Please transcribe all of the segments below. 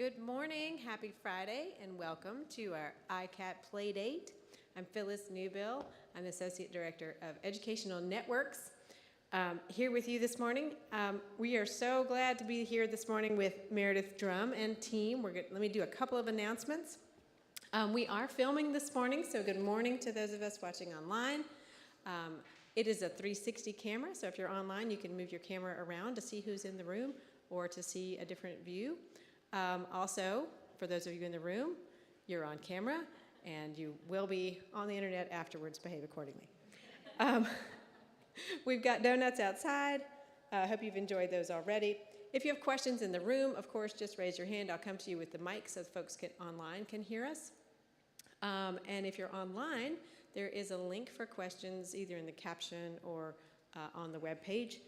Good morning, happy Friday, and welcome to our ICAT Playdate. I'm Phyllis Newbill. I'm Associate Director of Educational Networks. Here with you this morning. We are so glad to be here this morning with Meredith Drum and team. Let me do a couple of announcements. We are filming this morning, so good morning to those of us watching online. It is a 360 camera, so if you're online, you can move your camera around to see who's in the room or to see a different view. Also, for those of you in the room, you're on camera, and you will be on the internet afterwards. Behave accordingly. We've got donuts outside. I hope you've enjoyed those already. If you have questions in the room, of course, just raise your hand. I'll come to you with the mic so folks online can hear us. And if you're online, there is a link for questions either in the caption or on the web page.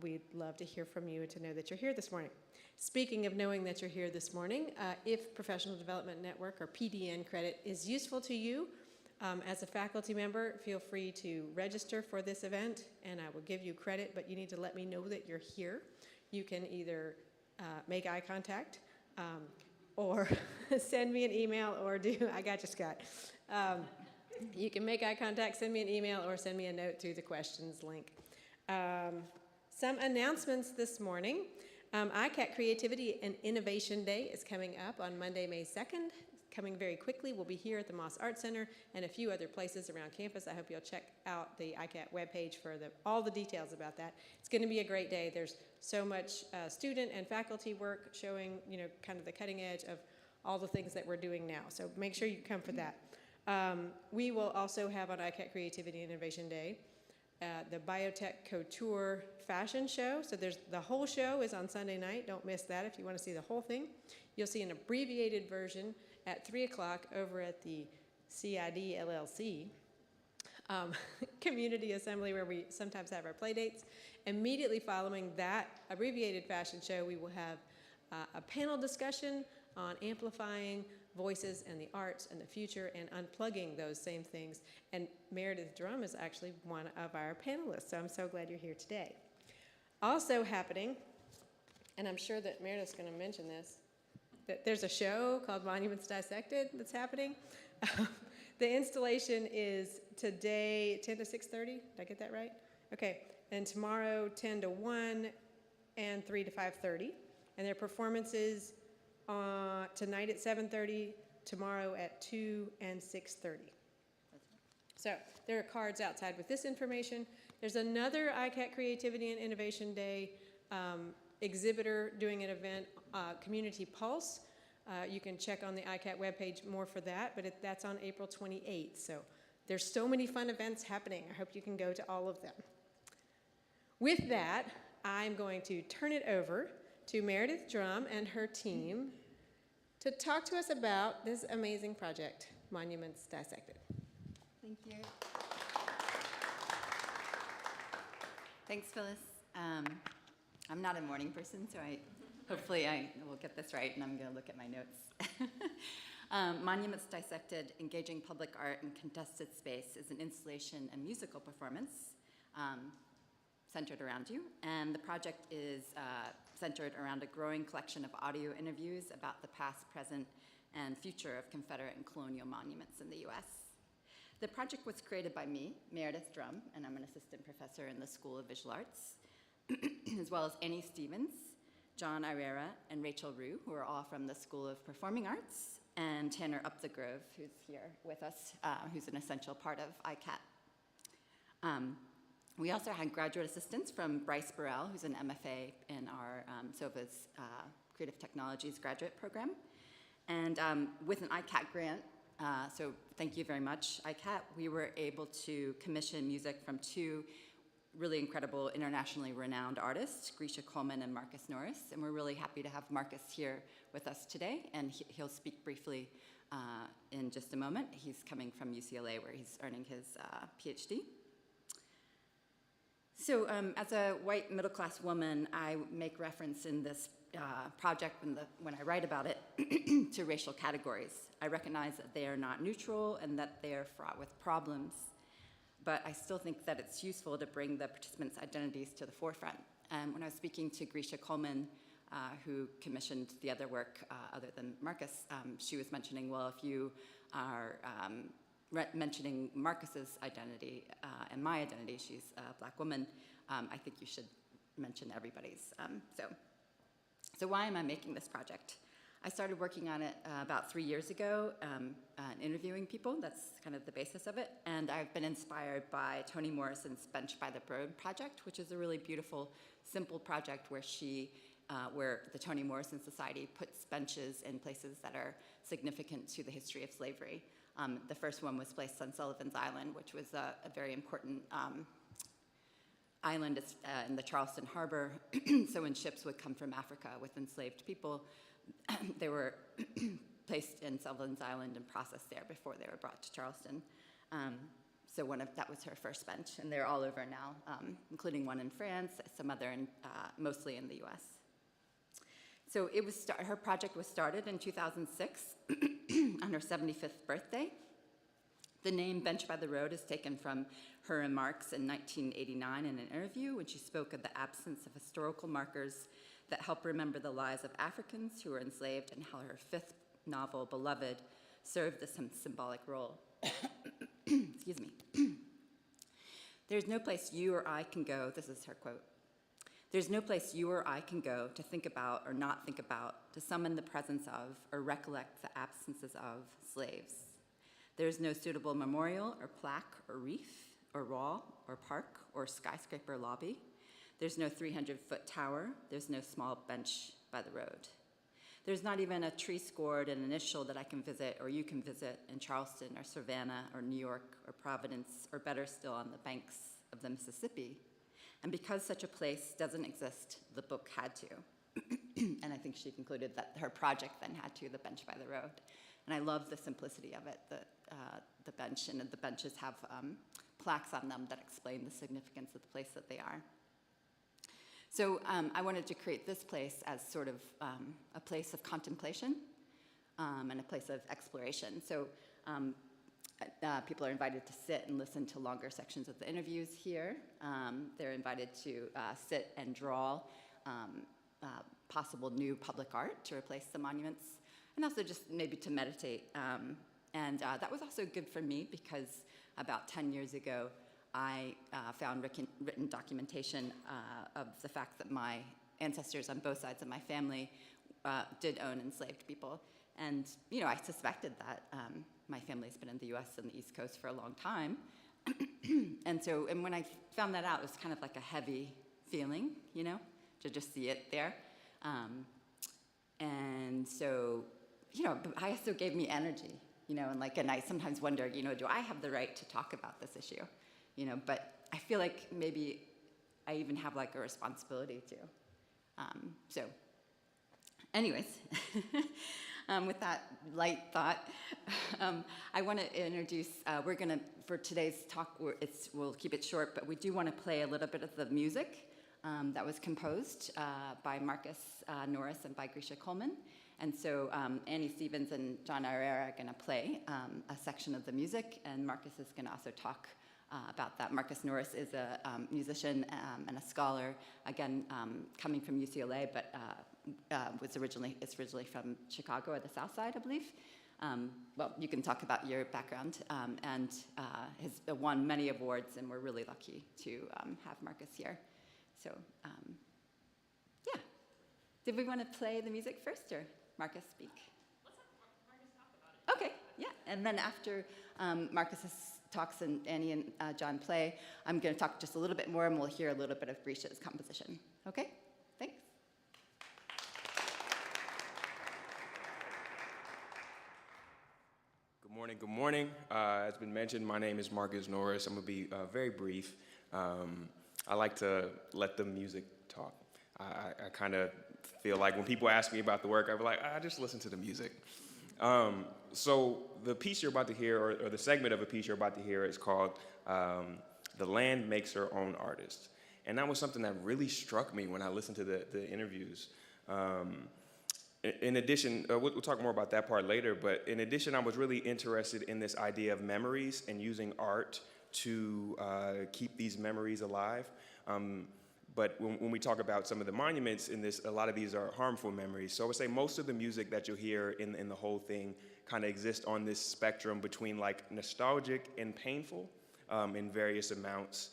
We'd love to hear from you and to know that you're here this morning. Speaking of knowing that you're here this morning, if Professional Development Network or PDN credit is useful to you, as a faculty member, feel free to register for this event and I will give you credit, but you need to let me know that you're here. You can either make eye contact or send me an email or I got you, Scott. You can make eye contact, send me an email, or send me a note through the questions link. Some announcements this morning. ICAT Creativity and Innovation Day is coming up on Monday, May 2nd. Coming very quickly. We'll be here at the Moss Art Center and a few other places around campus. I hope you'll check out the ICAT webpage for all the details about that. It's going to be a great day. There's so much student and faculty work showing, kind of the cutting edge of all the things that we're doing now. So make sure you come for that. We will also have on ICAT Creativity and Innovation Day the Biotech Couture Fashion Show. So the whole show is on Sunday night. Don't miss that if you want to see the whole thing. You'll see an abbreviated version at 3 o'clock over at the CID LLC community assembly where we sometimes have our play dates. Immediately following that abbreviated fashion show, we will have a panel discussion on amplifying voices and the arts and the future and unplugging those same things. And Meredith Drum is actually one of our panelists, so I'm so glad you're here today. Also happening, and I'm sure that Meredith's going to mention this, that there's a show called Monuments Dissected that's happening. The installation is today 10 to 6:30. Did I get that right? Okay. And tomorrow 10 to 1 and 3 to 5:30. And their performances tonight at 7:30, tomorrow at 2 and 6:30. So there are cards outside with this information. There's another ICAT Creativity and Innovation Day exhibitor doing an event, Community Pulse. You can check on the ICAT webpage more for that, but that's on April 28th. So there's so many fun events happening. I hope you can go to all of them. With that, I'm going to turn it over to Meredith Drum and her team to talk to us about this amazing project, Monuments Dissected. Thank you. Thanks, Phyllis. I'm not a morning person, so hopefully I will get this right, and I'm going to look at my notes. Monuments Dissected, Engaging Public Art in Contested Space is an installation and musical performance centered around you, and the project is centered around a growing collection of audio interviews about the past, present, and future of Confederate and colonial monuments in the U.S. The project was created by me, Meredith Drum, and I'm an assistant professor in the School of Visual Arts, as well as Annie Stevens, John Irrera, and Rachel Rugh, who are all from the School of Performing Arts, and Tanner Upthegrove, who's here with us, who's an essential part of ICAT. We also had graduate assistants from Bryce Burrell, who's an MFA in our SOVA's Creative Technologies graduate program. And with an ICAT grant, so thank you very much, ICAT, we were able to commission music from two really incredible internationally renowned artists, Grisha Coleman and Norris, and we're really happy to have Marcus here with us today, and he'll speak briefly in just a moment. He's coming from UCLA where he's earning his PhD. So as a white middle-class woman, I make reference in this project when I write about it to racial categories. I recognize that they are not neutral and that they are fraught with problems, but I still think that it's useful to bring the participants' identities to the forefront. When I was speaking to Grisha Coleman who commissioned the other work other than Marcus, she was mentioning, well, if you are mentioning Marcus's identity and my identity, she's a Black woman, I think you should mention everybody's. So why am I making this project? I started working on it about 3 years ago, interviewing people. That's kind of the basis of it. And I've been inspired by Toni Morrison's Bench by the Road project, which is a really beautiful, simple project where the Toni Morrison Society puts benches in places that are significant to the history of slavery. The first one was placed on Sullivan's Island, which was a very important island in the Charleston Harbor. So when ships would come from Africa with enslaved people, they were placed in Sullivan's Island and processed there before they were brought to Charleston. So that was her first bench, and they're all over now, including one in France, some other mostly in the U.S. So her project was started in 2006 on her 75th birthday. The name Bench by the Road is taken from her remarks in 1989 in an interview when she spoke of the absence of historical markers that help remember the lives of Africans who were enslaved, and how her fifth novel, Beloved, served this symbolic role. Excuse me. There's no place you or I can go, this is her quote, there's no place you or I can go to think about or not think about, to summon the presence of or recollect the absences of slaves. There's no suitable memorial or plaque or reef or wall or park or skyscraper lobby. There's no 300-foot tower. There's no small bench by the road. There's not even a tree scored an initial that I can visit or you can visit in Charleston or Savannah or New York or Providence, or better still, on the banks of the Mississippi. And because such a place doesn't exist, the book had to. And I think she concluded that her project then had to, the bench by the road. And I love the simplicity of it, the bench, and the benches have plaques on them that explain the significance of the place that they are. So I wanted to create this place as sort of a place of contemplation and a place of exploration. So people are invited to sit and listen to longer sections of the interviews here. They're invited to sit and draw possible new public art to replace the monuments, and also just maybe to meditate. And that was also good for me because about 10 years ago, I found written documentation of the fact that my ancestors on both sides of my family did own enslaved people. And, you know, I suspected that my family's been in the US and the East Coast for a long time. and when I found that out, it was kind of like a heavy feeling, you know, to just see it there. And so, you know, I also gave me energy, you know, and I sometimes wonder, you know, do I have the right to talk about this issue? You know, but I feel like maybe I even have like a responsibility to. So anyways, with that light thought, I want to introduce, for today's talk, we'll keep it short, but we do want to play a little bit of the music that was composed by Marcus Norris and by Grisha Coleman. And so Annie Stevens and John Irrera are going to play a section of the music, and Marcus is going to also talk about that. Marcus Norris is a musician and a scholar, again, coming from UCLA, but is originally from Chicago or the South Side, I believe. Well, you can talk about your background, and has won many awards, and we're really lucky to have Marcus here. So, yeah. Did we want to play the music first, or Marcus speak? Let's have Marcus talk about it. Okay, yeah. And then after Marcus's talks and Annie and John play, I'm going to talk just a little bit more, and we'll hear a little bit of Grisha's composition. Okay? Thanks. Good morning, good morning. As been mentioned, my name is Marcus Norris. I'm going to be very brief. I like to let the music talk. I kind of feel like when people ask me about the work, I'm like, I just listen to the music. So the piece you're about to hear, or the segment of a piece you're about to hear, is called The Land Makes Her Own Artist. And that was something that really struck me when I listened to the interviews. In addition, we'll talk more about that part later, but in addition, I was really interested in this idea of memories and using art to keep these memories alive. But when we talk about some of the monuments in this, a lot of these are harmful memories. So I would say most of the music that you'll hear in the whole thing kind of exists on this spectrum between like nostalgic and painful in various amounts.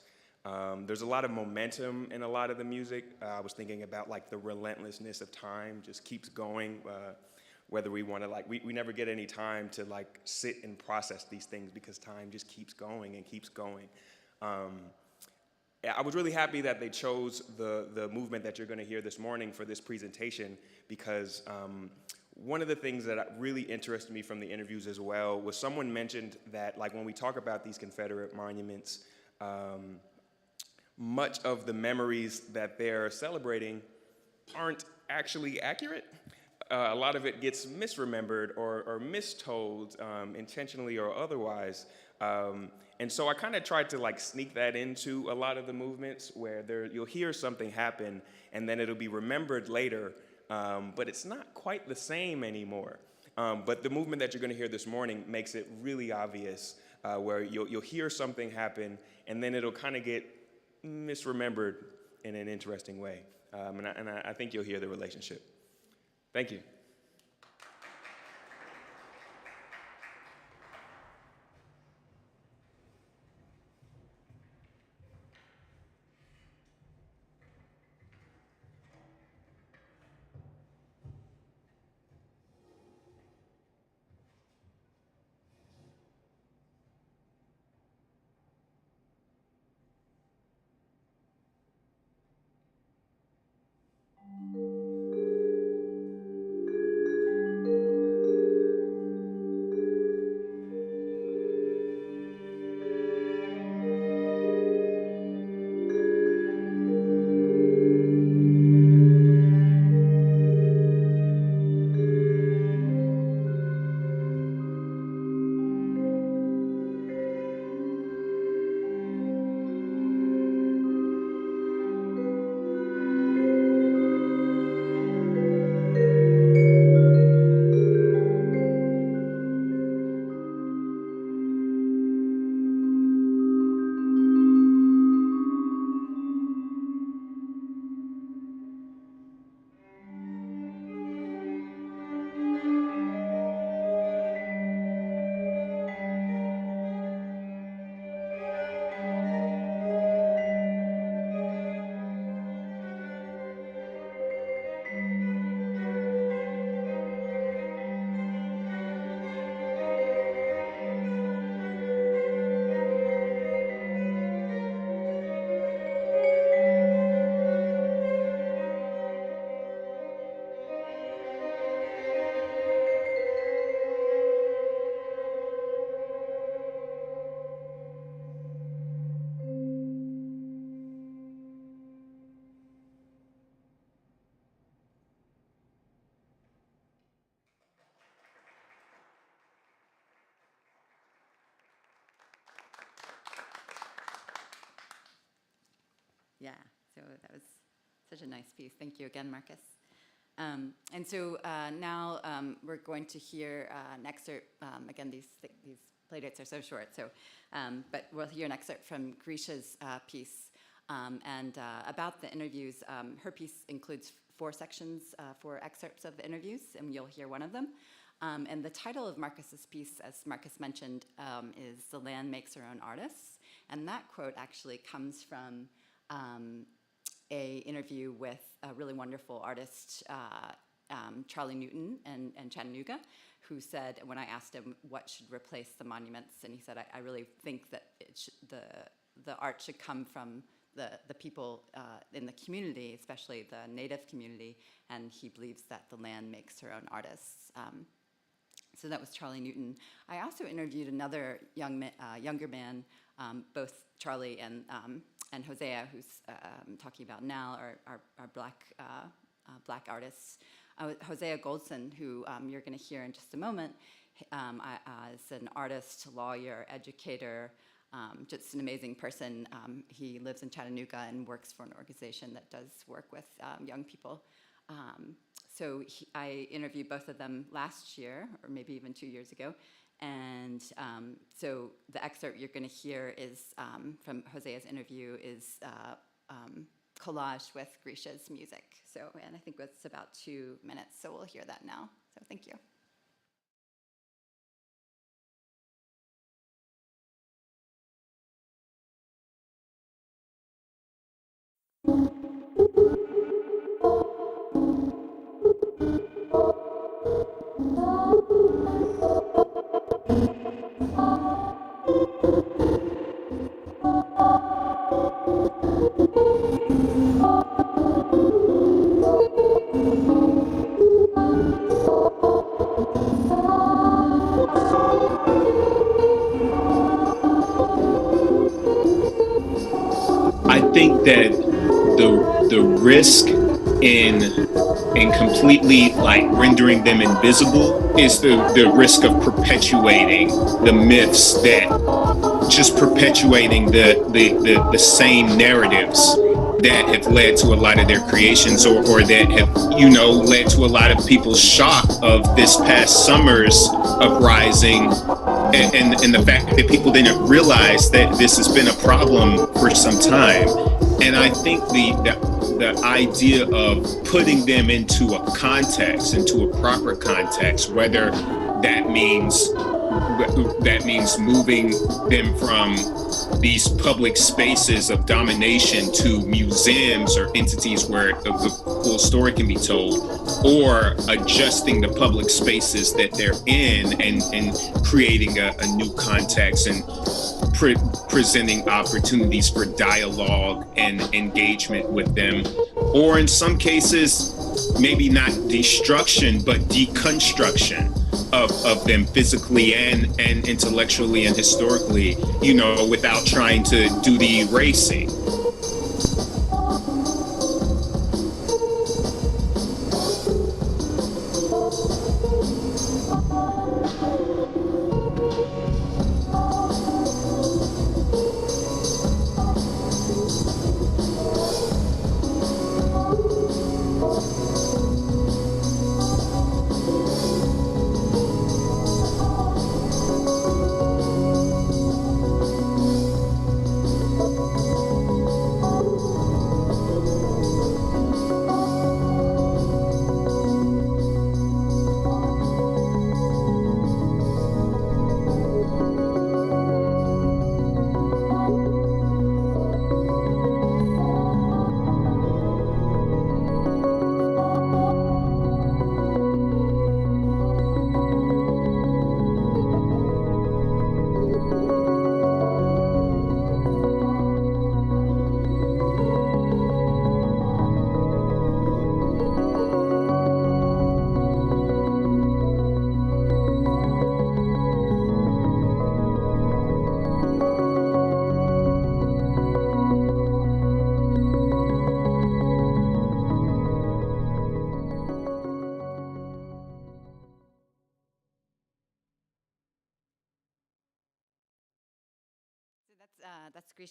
There's a lot of momentum in a lot of the music. I was thinking about like the relentlessness of time just keeps going. Whether we want to like, we never get any time to like sit and process these things because time just keeps going and keeps going. I was really happy that they chose the movement that you're going to hear this morning for this presentation because one of the things that really interested me from the interviews as well was someone mentioned that like when we talk about these Confederate monuments, much of the memories that they're celebrating aren't actually accurate. A lot of it gets misremembered or mistold intentionally or otherwise. And so I kind of tried to like sneak that into a lot of the movements where you'll hear something happen and then it'll be remembered later, but it's not quite the same anymore. But the movement that you're going to hear this morning makes it really obvious where you'll hear something happen and then it'll kind of get misremembered in an interesting way. And I think you'll hear the relationship. Thank you. Yeah, so that was such a nice piece. Thank you again, Marcus. And so now we're going to hear an excerpt. Again, these playdates are so short, so but we'll hear an excerpt from Grisha's piece and about the interviews. Her piece includes 4 sections, 4 excerpts of the interviews, and you'll hear one of them. And the title of Marcus's piece, as Marcus mentioned, is "The Land Makes Her Own Artists," and that quote actually comes from a interview with a really wonderful artist, Charlie Newton in Chattanooga, who said, when I asked him what should replace the monuments, and he said, I really think that the art should come from the people in the community, especially the Native community, and he believes that the land makes her own artists. So that was Charlie Newton. I also interviewed another younger man, both Charlie and Hosea, who's talking about now, our black artists. Hosea Goldson, who you're going to hear in just a moment, is an artist, lawyer, educator, just an amazing person. He lives in Chattanooga and works for an organization that does work with young people. So I interviewed both of them last year, or maybe even 2 years ago. And so the excerpt you're going to hear is from Hosea's interview is collaged with Grisha's music. So, and I think it's about 2 minutes, so we'll hear that now. So thank you. I think that the risk in completely like rendering them invisible is the risk of perpetuating the myths, that just perpetuating the same narratives that have led to a lot of their creations, or that have, you know, led to a lot of people's shock of this past summer's uprising, and the fact that people didn't realize that this has been a problem for some time. And I think the idea of putting them into a context, into a proper context, whether that means moving them from these public spaces of domination to museums or entities where the full story can be told, or adjusting the public spaces that they're in and creating a new context and presenting opportunities for dialogue and engagement with them, or in some cases, maybe not destruction, but deconstruction of them physically and intellectually and historically, you know, without trying to do the erasing.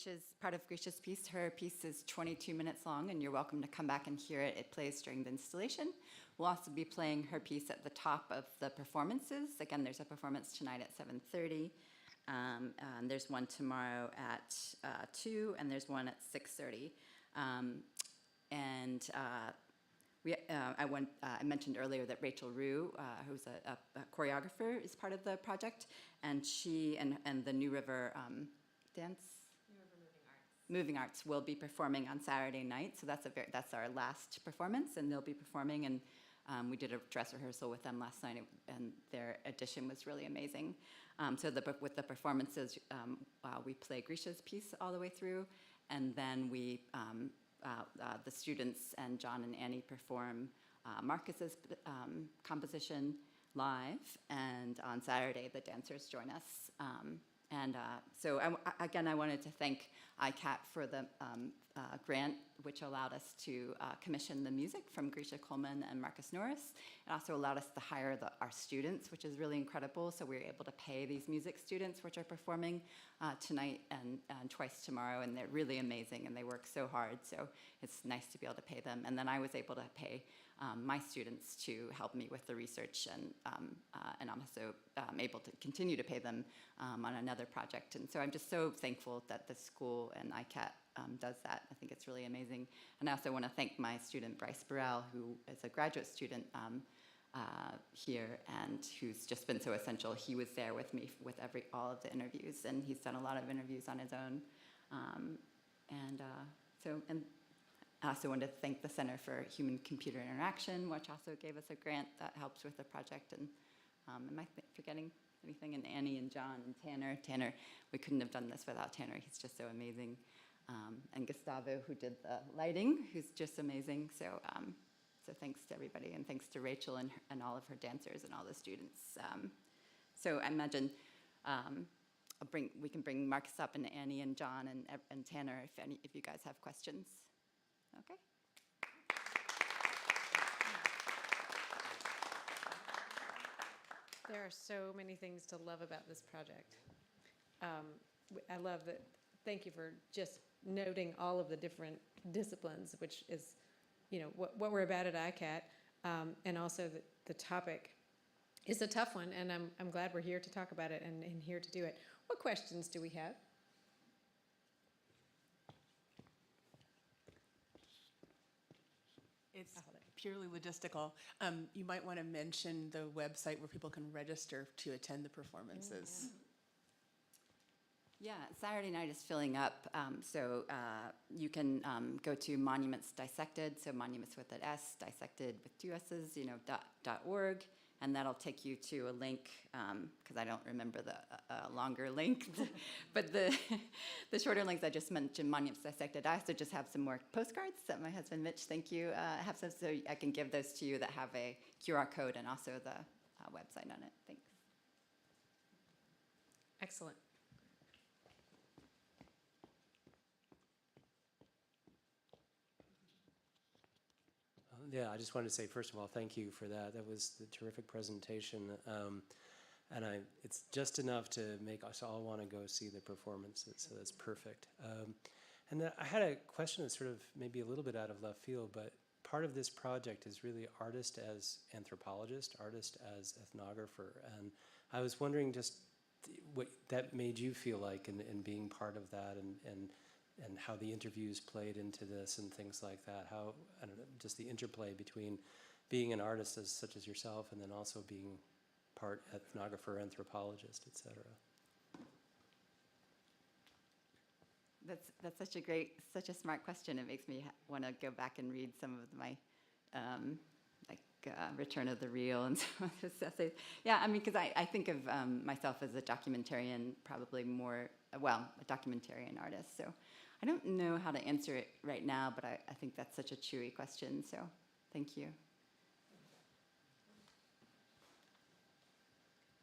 That's part of Grisha's piece. Her piece is 22 minutes long, and you're welcome to come back and hear it. It plays during the installation. We'll also be playing her piece at the top of the performances. Again, there's a performance tonight at 7:30. And there's one tomorrow at 2, and there's one at 6:30. I mentioned earlier that Rachel Rugh, who's a choreographer, is part of the project, and she and the New River dance. Moving Arts will be performing on Saturday night, so that's our last performance, and they'll be performing. And we did a dress rehearsal with them last night, and their audition was really amazing. With the performances, we play Grisha's piece all the way through, and then the students and John and Annie perform Marcus's composition live, and on Saturday the dancers join us. I wanted to thank ICAT for the grant, which allowed us to commission the music from Grisha, Coleman, and Marcus Norris. It also allowed us to hire our students, which is really incredible. So we were able to pay these music students, which are performing tonight and twice tomorrow, and they're really amazing, and they work so hard. So it's nice to be able to pay them. And then I was able to pay my students to help me with the research, and I'm also able to continue to pay them on another project. And so I'm just so thankful that the school and ICAT does that. I think it's really amazing. And I also want to thank my student, Bryce Burrell, who is a graduate student here and who's just been so essential. He was there with me with all of the interviews, and he's done a lot of interviews on his own. And I also wanted to thank the Center for Human-Computer Interaction, which also gave us a grant that helps with the project. And am I forgetting anything? And Annie and John and Tanner. Tanner, we couldn't have done this without Tanner. He's just so amazing. And Gustavo, who did the lighting, who's just amazing. So thanks to everybody, and thanks to Rachel and all of her dancers and all the students. So I imagine we can bring Marcus up, and Annie and John and Tanner if you guys have questions. Okay. There are so many things to love about this project. I love that. Thank you for just noting all of the different disciplines, which is, what we're about at ICAT, and also the topic is a tough one, and I'm glad we're here to talk about it and here to do it. What questions do we have? It's purely logistical. You might want to mention the website where people can register to attend the performances. Yeah, Saturday night is filling up, so you can go to Monuments Dissected, so monuments with an S, dissected with two S's, .org, and that'll take you to a link, because I don't remember the longer link, but the shorter links I just mentioned, Monuments Dissected. I also just have some more postcards that my husband Mitch, thank you, have some, so I can give those to you that have a QR code and also the website on it. Thanks. Excellent. Yeah, I just wanted to say, first of all, thank you for that. That was the terrific presentation. And it's just enough to make us all want to go see the performances, so that's perfect. And I had a question that's sort of maybe a little bit out of left field, but part of this project is really artist as anthropologist, artist as ethnographer. And I was wondering just what that made you feel like in being part of that, and how the interviews played into this and things like that. How, I don't know, just the interplay between being an artist such as yourself and then also being part ethnographer, anthropologist, et cetera. That's such a smart question. It makes me want to go back and read some of my, Return of the Real and some of his essays. Yeah, I mean, because I think of myself as a documentarian, probably more, a documentarian artist. So I don't know how to answer it right now, but I think that's such a chewy question. So thank you.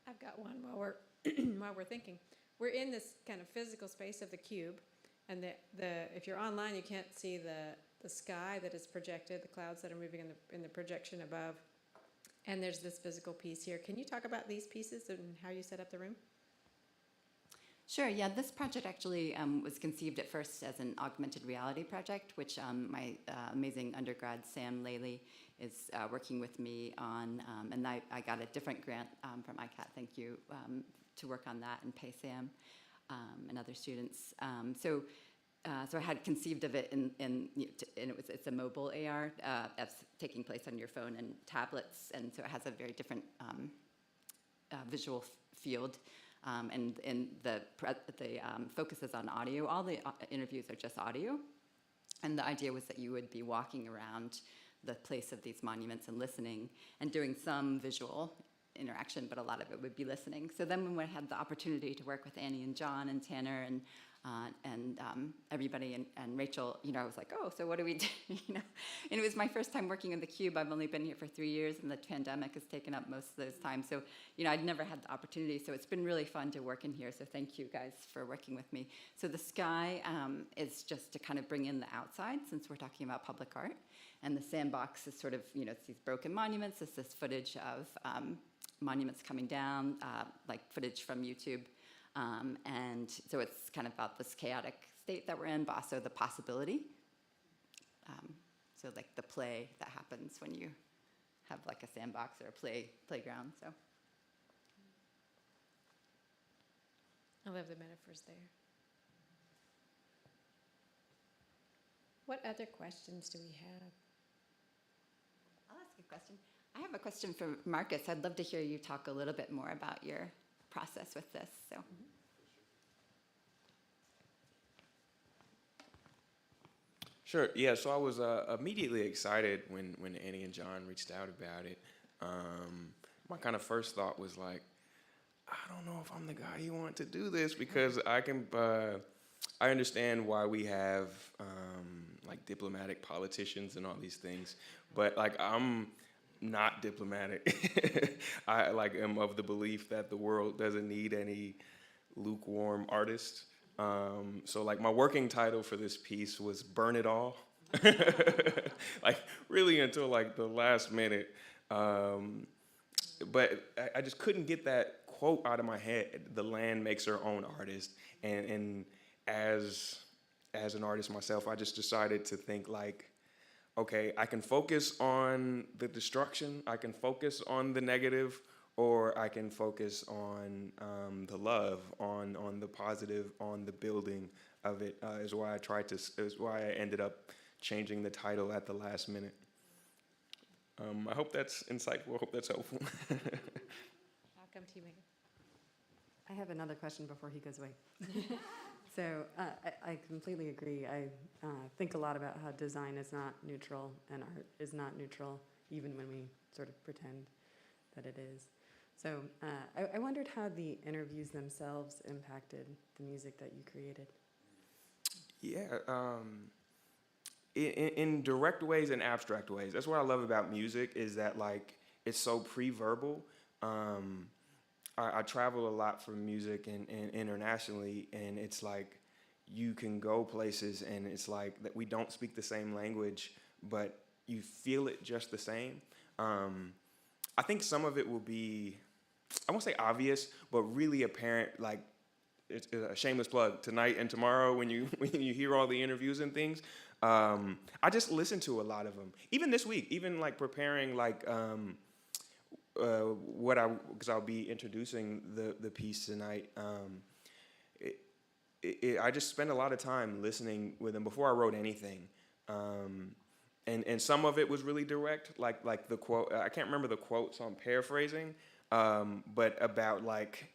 I've got one while we're thinking. We're in this kind of physical space of the cube, and if you're online, you can't see the sky that is projected, the clouds that are moving in the projection above, and there's this physical piece here. Can you talk about these pieces and how you set up the room? Sure, yeah, this project actually was conceived at first as an augmented reality project, which my amazing undergrad, Sam Laley, is working with me on, and I got a different grant from ICAT, thank you, to work on that and pay Sam and other students. So I had conceived of it and it's a mobile AR that's taking place on your phone and tablets, and so it has a very different visual field. And the focus is on audio. All the interviews are just audio. And the idea was that you would be walking around the place of these monuments and listening and doing some visual interaction, but a lot of it would be listening. So then when we had the opportunity to work with Annie and John and Tanner and everybody and Rachel, I was like, oh, so what do we do? And it was my first time working in the Cube. I've only been here for 3 years, and the pandemic has taken up most of those times. So, I'd never had the opportunity. So it's been really fun to work in here. So thank you guys for working with me. So the sky is just to kind of bring in the outside, since we're talking about public art. And the sandbox is sort of, it's these broken monuments. It's this footage of monuments coming down, like footage from YouTube. And so it's kind of about this chaotic state that we're in, but also the possibility. So like the play that happens when you have like a sandbox or a playground. So I love the metaphors there. What other questions do we have? I'll ask a question. I have a question for Marcus. I'd love to hear you talk a little bit more about your process with this. So. Sure. Yeah. So I was immediately excited when Annie and John reached out about it. My kind of first thought was like, I don't know if I'm the guy you want to do this, because I understand why we have like diplomatic politicians and all these things, but like I'm not diplomatic. I like am of the belief that the world doesn't need any lukewarm artists. So like my working title for this piece was "Burn It All," like really until like the last minute. But I just couldn't get that quote out of my head. The land makes her own artist, and as an artist myself, I just decided to think like, okay, I can focus on the destruction, I can focus on the negative, or I can focus on the love, on the positive, on the building of it. Is why I ended up changing the title at the last minute. I hope that's insightful. I hope that's helpful. I'll come to you, Megan. I have another question before he goes away. So I completely agree. I think a lot about how design is not neutral and art is not neutral, even when we sort of pretend that it is. So I wondered how the interviews themselves impacted the music that you created. Yeah, in direct ways and abstract ways. That's what I love about music, is that like it's so pre-verbal. I travel a lot for music and internationally, and it's like you can go places and it's like that we don't speak the same language, but you feel it just the same. I think some of it will be, I won't say obvious, but really apparent. Like it's a shameless plug tonight and tomorrow when you hear all the interviews and things. I just listen to a lot of them. Even this week, even like preparing like because I'll be introducing the piece tonight. I just spent a lot of time listening with them before I wrote anything. And some of it was really direct, like the quote. I can't remember the quote, so I'm paraphrasing. But about like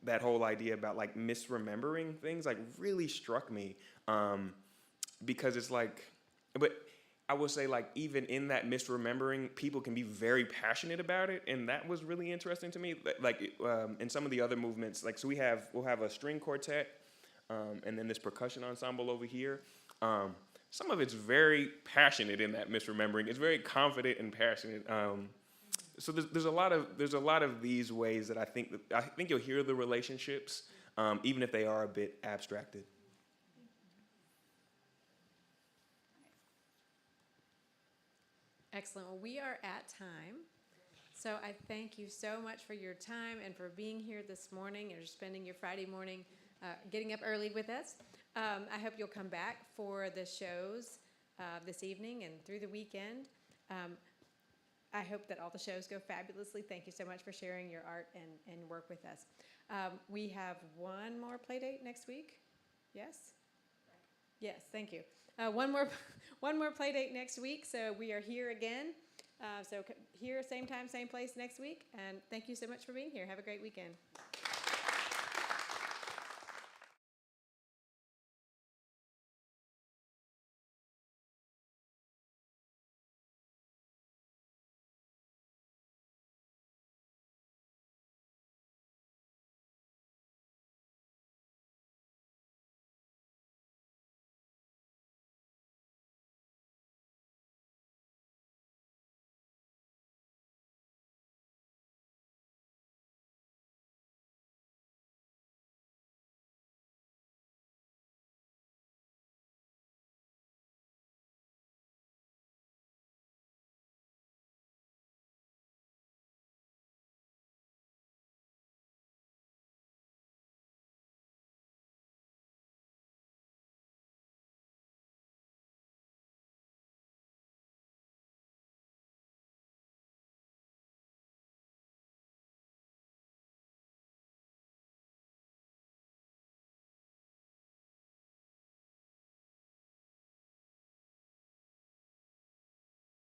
that whole idea about like misremembering things, like really struck me. Because it's like, but I will say like even in that misremembering, people can be very passionate about it, and that was really interesting to me. Like in some of the other movements, like so we'll have a string quartet, and then this percussion ensemble over here. Some of it's very passionate in that misremembering. It's very confident and passionate. So there's a lot of these ways that I think you'll hear the relationships, even if they are a bit abstracted. Excellent. Well, we are at time. So I thank you so much for your time and for being here this morning and spending your Friday morning getting up early with us. I hope you'll come back for the shows this evening and through the weekend. I hope that all the shows go fabulously. Thank you so much for sharing your art and work with us. We have one more Playdate next week. Yes? Yes, thank you. One more Playdate next week, so we are here again. So here, same time, same place next week. And thank you so much for being here. Have a great weekend.